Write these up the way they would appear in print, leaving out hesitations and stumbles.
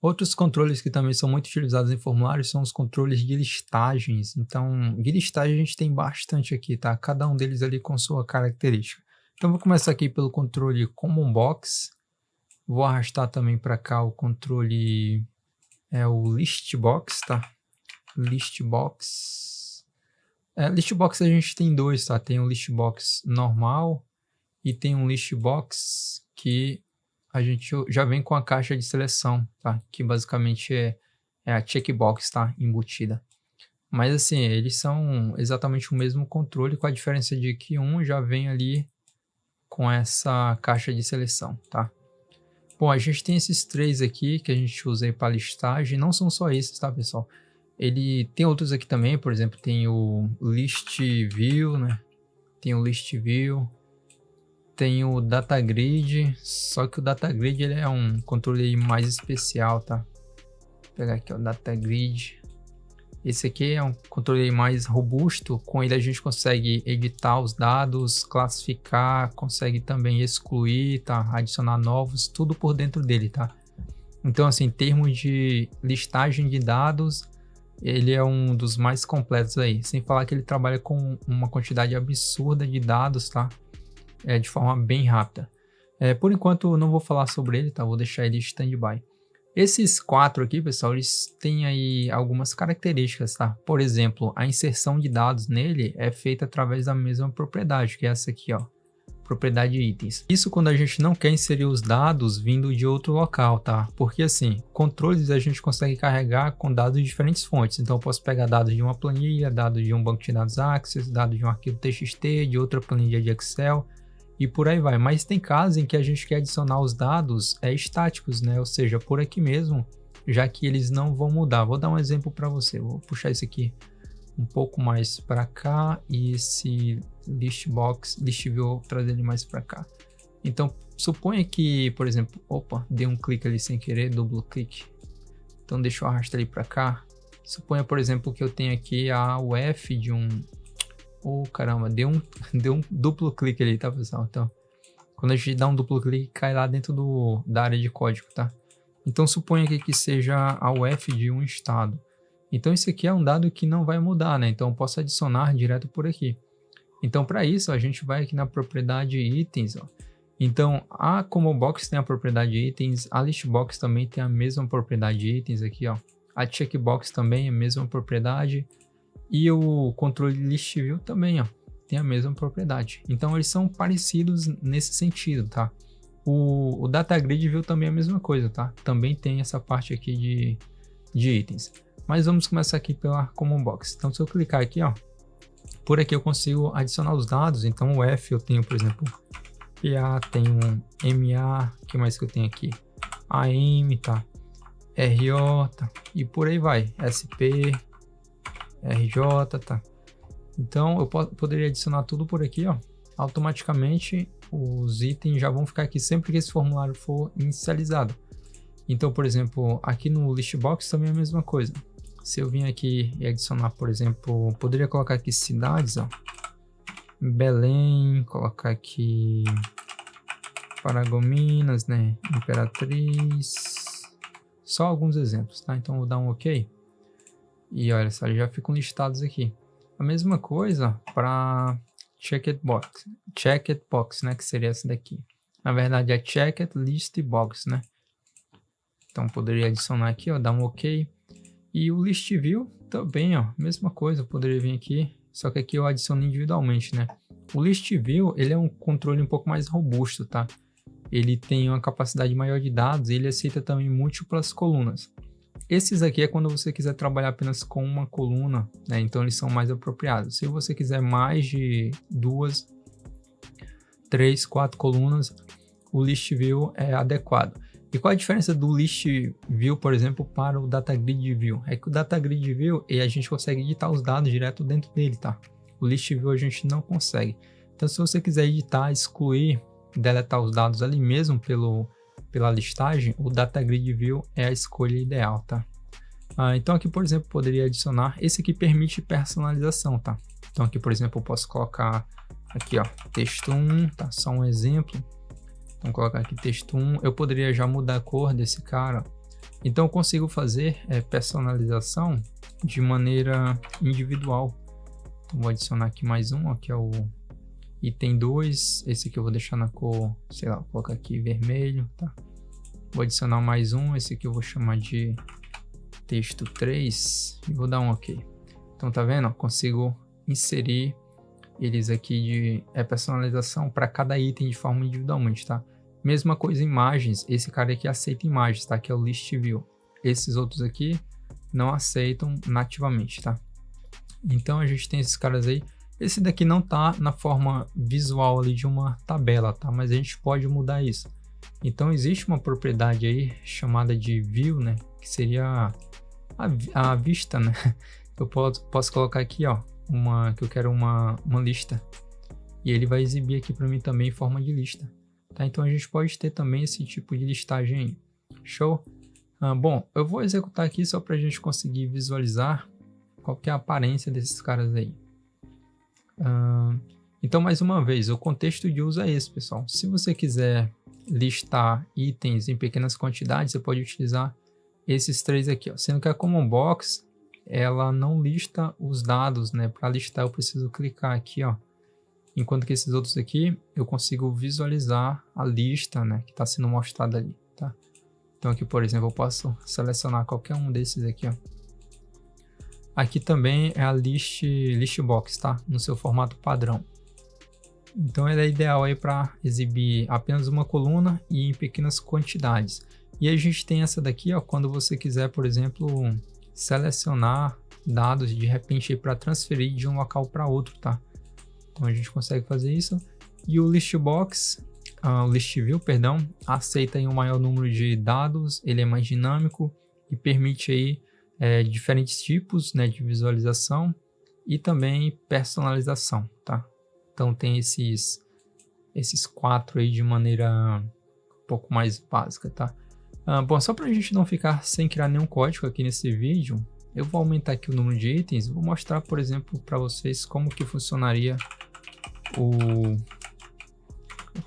Outros controles que também são muito utilizados em formulários são os controles de listagens. Então, de listagem a gente tem bastante aqui, tá? Cada um deles ali com sua característica. Então, vou começar aqui pelo controle Common Box. Vou arrastar também para cá o controle, o List Box, tá? List Box. List Box a gente tem dois, tá? Tem o List Box normal e tem um List Box que a gente já vem com a caixa de seleção, tá? Que basicamente é a checkbox, tá? Embutida. Mas assim, eles são exatamente o mesmo controle, com a diferença de que um já vem ali com essa caixa de seleção, tá? Bom, a gente tem esses três aqui que a gente usa aí para listagem. Não são só esses, tá, pessoal? Ele tem outros aqui também, por exemplo, tem o List View, né? Tem o List View. Tem o Data Grid, só que o Data Grid ele é um controle mais especial, tá? Vou pegar aqui o Data Grid. Esse aqui é um controle mais robusto, com ele a gente consegue editar os dados, classificar, consegue também excluir, tá? Adicionar novos, tudo por dentro dele, tá? Então, assim, em termos de listagem de dados, ele é um dos mais completos aí. Sem falar que ele trabalha com uma quantidade absurda de dados, tá? De forma bem rápida. Por enquanto eu não vou falar sobre ele, tá? Vou deixar ele em stand-by. Esses quatro aqui, pessoal, eles têm aí algumas características, tá? Por exemplo, a inserção de dados nele é feita através da mesma propriedade, que é essa aqui, ó. Propriedade itens. Isso quando a gente não quer inserir os dados vindo de outro local, tá? Porque assim, controles a gente consegue carregar com dados de diferentes fontes. Então eu posso pegar dados de uma planilha, dados de um banco de dados Access, dados de um arquivo TXT, de outra planilha de Excel, e por aí vai. Mas tem casos em que a gente quer adicionar os dados estáticos, né? Ou seja, por aqui mesmo, já que eles não vão mudar. Vou dar um exemplo para você. Vou puxar esse aqui um pouco mais para cá e esse list view, trazer ele mais para cá. Então, suponha que, por exemplo, dei um clique ali sem querer, duplo clique. Então, deixa eu arrastar ele para cá. Suponha, por exemplo, que eu tenho aqui a UF de um... caramba, deu um duplo clique ali, tá, pessoal? Então, quando a gente dá um duplo clique, cai lá dentro da área de código, tá? Então, suponha que seja a UF de um estado. Então, isso aqui é um dado que não vai mudar, né? Então, eu posso adicionar direto por aqui. Então, para isso, a gente vai aqui na propriedade itens, ó. Então, a Common Box tem a propriedade itens, a Listbox também tem a mesma propriedade itens aqui, ó. A Checkbox também é a mesma propriedade. E o controle List View também, ó, tem a mesma propriedade. Então, eles são parecidos nesse sentido, tá? O Data Grid View também é a mesma coisa, tá? Também tem essa parte aqui de itens. Mas vamos começar aqui pela Common Box. Então, se eu clicar aqui, ó, por aqui eu consigo adicionar os dados. Então, o F eu tenho, por exemplo, PA, tenho MA, o que mais que eu tenho aqui? AM, tá? RO, tá? E por aí vai. SP, RJ, tá? Então, eu poderia adicionar tudo por aqui, ó. Automaticamente, os itens já vão ficar aqui sempre que esse formulário for inicializado. Então, por exemplo, aqui no Listbox também é a mesma coisa. Se eu vim aqui e adicionar, por exemplo, poderia colocar aqui cidades, ó. Belém, colocar aqui Paragominas, né? Imperatriz. Só alguns exemplos, tá? Então, vou dar um OK. E olha só, já ficam listados aqui. A mesma coisa para Checked Box, né? Que seria essa daqui. Na verdade, é Checked List Box, né? Então, poderia adicionar aqui, ó, dar um OK. E o List View também, ó, mesma coisa, poderia vir aqui, só que aqui eu adiciono individualmente, né? O List View, ele é um controle um pouco mais robusto, tá? Ele tem uma capacidade maior de dados e ele aceita também múltiplas colunas. Esses aqui é quando você quiser trabalhar apenas com uma coluna, né? Então eles são mais apropriados. Se você quiser mais de 2, 3, 4 colunas, o List View é adequado. E qual a diferença do List View, por exemplo, para o Data Grid View? É que o Data Grid View, a gente consegue editar os dados direto dentro dele, tá? O List View a gente não consegue. Então, se você quiser editar, excluir, deletar os dados ali mesmo pela listagem, o Data Grid View é a escolha ideal, tá? Então, aqui, por exemplo, poderia adicionar... Esse aqui permite personalização, tá? Então, aqui, por exemplo, eu posso colocar aqui, ó, texto 1, tá? Só um exemplo. Vamos colocar aqui texto 1. Eu poderia já mudar a cor desse cara. Então eu consigo fazer personalização de maneira individual. Então vou adicionar aqui mais um, ó, que é o item 2. Esse aqui eu vou deixar na cor, sei lá, vou colocar aqui vermelho, tá? Vou adicionar mais um, esse aqui eu vou chamar de texto 3 e vou dar um OK. Então tá vendo? Consigo inserir eles aqui de personalização para cada item de forma individualmente, tá? Mesma coisa imagens, esse cara aqui aceita imagens, tá? Que é o List View. Esses outros aqui não aceitam nativamente, tá? Então a gente tem esses caras aí. Esse daqui não tá na forma visual ali de uma tabela, tá? Mas a gente pode mudar isso. Então existe uma propriedade aí chamada de View, né? Que seria a vista, né? Eu posso colocar aqui, ó, que eu quero uma lista. E ele vai exibir aqui para mim também em forma de lista. Tá? Então a gente pode ter também esse tipo de listagem aí. Show? Bom, eu vou executar aqui só para a gente conseguir visualizar qual que é a aparência desses caras aí. Então, mais uma vez, o contexto de uso é esse, pessoal. Se você quiser listar itens em pequenas quantidades, você pode utilizar esses três aqui, ó. Sendo que a Common Box, ela não lista os dados, né? Para listar eu preciso clicar aqui, ó. Enquanto que esses outros aqui, eu consigo visualizar a lista, né? Que está sendo mostrada ali, tá? Então aqui, por exemplo, eu posso selecionar qualquer um desses aqui, ó. Aqui também é a list box, tá? No seu formato padrão. Então ela é ideal aí para exibir apenas uma coluna e em pequenas quantidades. E a gente tem essa daqui, ó, quando você quiser, por exemplo, selecionar dados de repente para transferir de um local para outro, tá? Então a gente consegue fazer isso. E o List Box, o List View, perdão, aceita aí um maior número de dados, ele é mais dinâmico e permite aí diferentes tipos, né, de visualização e também personalização, tá? Então tem esses 4 aí de maneira um pouco mais básica, tá? Bom, só para a gente não ficar sem criar nenhum código aqui nesse vídeo, eu vou aumentar aqui o número de itens, vou mostrar, por exemplo, para vocês como que funcionaria vou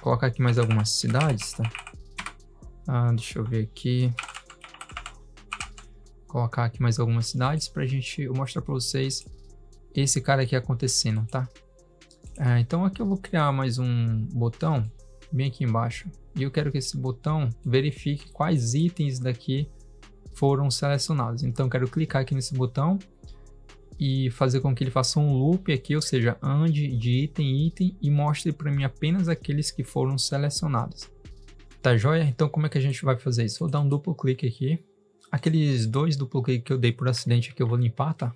colocar aqui mais algumas cidades, tá? Deixa eu ver aqui. Colocar aqui mais algumas cidades para a gente mostrar para vocês esse cara aqui acontecendo, tá? Então aqui eu vou criar mais um botão bem aqui embaixo e eu quero que esse botão verifique quais itens daqui foram selecionados. Então eu quero clicar aqui nesse botão e fazer com que ele faça um loop aqui, ou seja, ande de item em item e mostre para mim apenas aqueles que foram selecionados. Tá joia? Então como é que a gente vai fazer isso? Vou dar um duplo clique aqui. Aqueles 2 duplo cliques que eu dei por acidente aqui eu vou limpar, tá?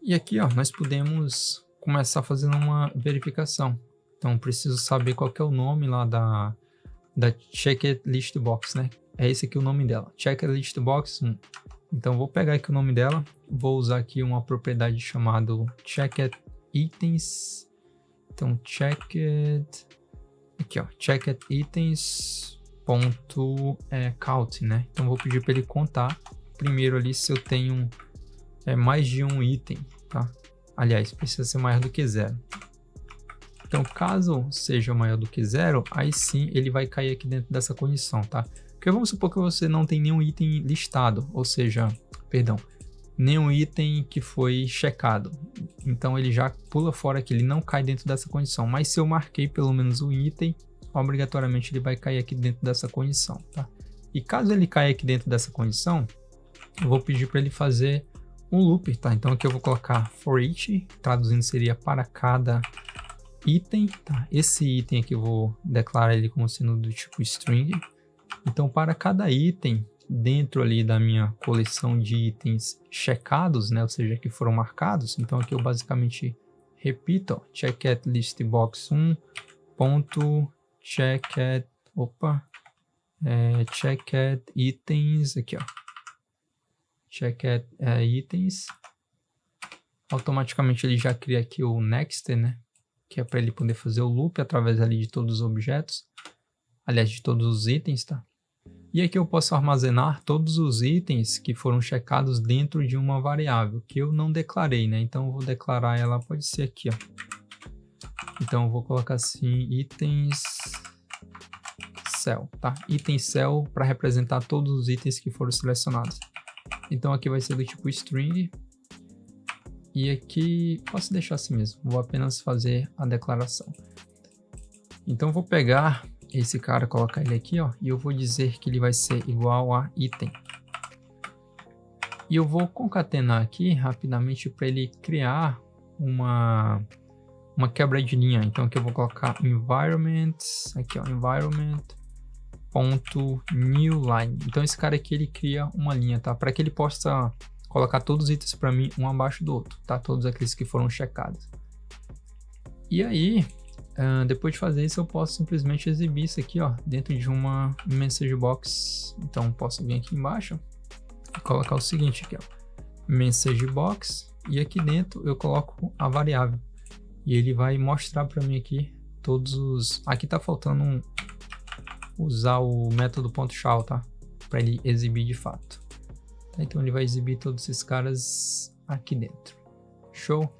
E aqui, ó, nós podemos começar fazendo uma verificação. Então preciso saber qual que é o nome lá da Checked List Box, né? É esse aqui o nome dela, Checked List Box 1. Então vou pegar aqui o nome dela, vou usar aqui uma propriedade chamada Checked Items. Então checked aqui, ó, Checked Items count, né? Então vou pedir para ele contar primeiro ali se eu tenho mais de um item, tá? Aliás, precisa ser maior do que 0. Então, caso seja maior do que 0, aí sim ele vai cair aqui dentro dessa condição, tá? Porque vamos supor que você não tem nenhum item listado, ou seja, perdão, nenhum item que foi checado. Então ele já pula fora aqui, ele não cai dentro dessa condição. Mas se eu marquei pelo menos um item, obrigatoriamente ele vai cair aqui dentro dessa condição, tá? E caso ele caia aqui dentro dessa condição, eu vou pedir para ele fazer um loop, tá? Então aqui eu vou colocar for each, traduzindo seria para cada item, tá? Esse item aqui eu vou declarar ele como sendo do tipo string. Então para cada item dentro ali da minha coleção de itens checados, né? Ou seja, que foram marcados. Então aqui eu basicamente repito, ó, checked list box 1 ponto checked, checked itens aqui, ó. Checked itens. Automaticamente ele já cria aqui o next, né? Que é para ele poder fazer o loop através ali de todos os objetos. Aliás, de todos os itens, tá? E aqui eu posso armazenar todos os itens que foram checados dentro de uma variável que eu não declarei, né? Então eu vou declarar ela, pode ser aqui, ó. Então eu vou colocar assim, itens cell, tá? Item cell para representar todos os itens que foram selecionados. Então aqui vai ser do tipo string. E aqui, posso deixar assim mesmo, vou apenas fazer a declaração. Então vou pegar esse cara, colocar ele aqui, ó, e eu vou dizer que ele vai ser igual a item. E eu vou concatenar aqui rapidamente para ele criar uma quebra de linha. Então aqui eu vou colocar environment, aqui ó, environment.newLine. Então esse cara aqui ele cria uma linha, tá? Para que ele possa colocar todos os itens para mim um abaixo do outro, tá? Todos aqueles que foram checados. E aí, depois de fazer isso, eu posso simplesmente exibir isso aqui, ó, dentro de uma message box. Então posso vir aqui embaixo e colocar o seguinte aqui, ó, message box, e aqui dentro eu coloco a variável. E ele vai mostrar para mim aqui todos os... Aqui tá faltando usar o método .show, tá? Para ele exibir de fato. Então ele vai exibir todos esses caras aqui dentro. Show.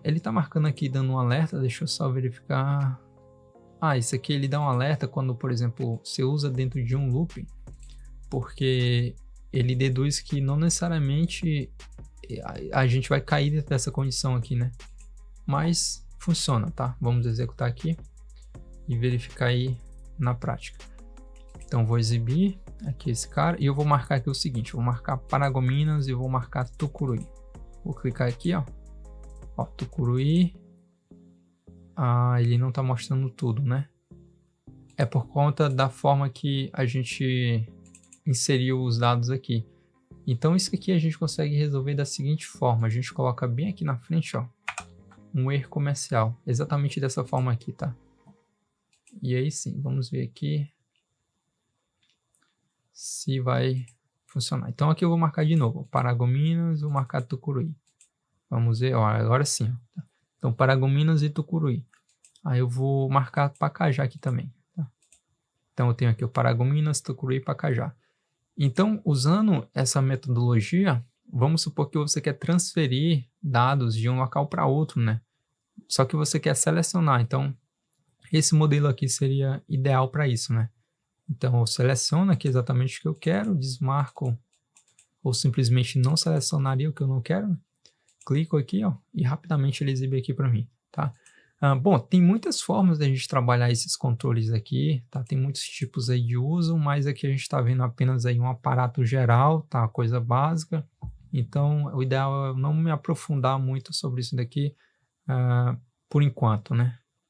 Ele tá marcando aqui, dando um alerta. Deixa eu só verificar. Isso aqui ele dá um alerta quando, por exemplo, você usa dentro de um loop. Porque ele deduz que não necessariamente a gente vai cair dentro dessa condição aqui, né? Mas funciona, tá? Vamos executar aqui e verificar aí na prática. Então vou exibir aqui esse cara e eu vou marcar aqui o seguinte, vou marcar Paragominas e vou marcar Tucuruí. Vou clicar aqui, ó, Tucuruí. Ele não tá mostrando tudo, né? É por conta da forma que a gente inseriu os dados aqui. Então isso aqui a gente consegue resolver da seguinte forma, a gente coloca bem aqui na frente, ó, um erro comercial, exatamente dessa forma aqui, tá? E aí sim, vamos ver aqui se vai funcionar. Então aqui eu vou marcar de novo, Paragominas, vou marcar Tucuruí. Vamos ver, ó, agora sim. Ó, tá? Então Paragominas e Tucuruí. Aí eu vou marcar Pacajá aqui também. Tá? Então eu tenho aqui o Paragominas, Tucuruí e Pacajá. Então, usando essa metodologia, vamos supor que você quer transferir dados de um local para outro, né? Só que você quer selecionar. Então, esse modelo aqui seria ideal para isso, né? Então, eu seleciono aqui exatamente o que eu quero, desmarco, ou simplesmente não selecionaria o que eu não quero, né? Clico aqui, ó, e rapidamente ele exibe aqui para mim, tá? Bom, tem muitas formas de a gente trabalhar esses controles aqui, tá? Tem muitos tipos aí de uso, mas aqui a gente está vendo apenas aí um aparato geral, tá? Coisa básica. Então, o ideal é eu não me aprofundar muito sobre isso daqui por enquanto, né?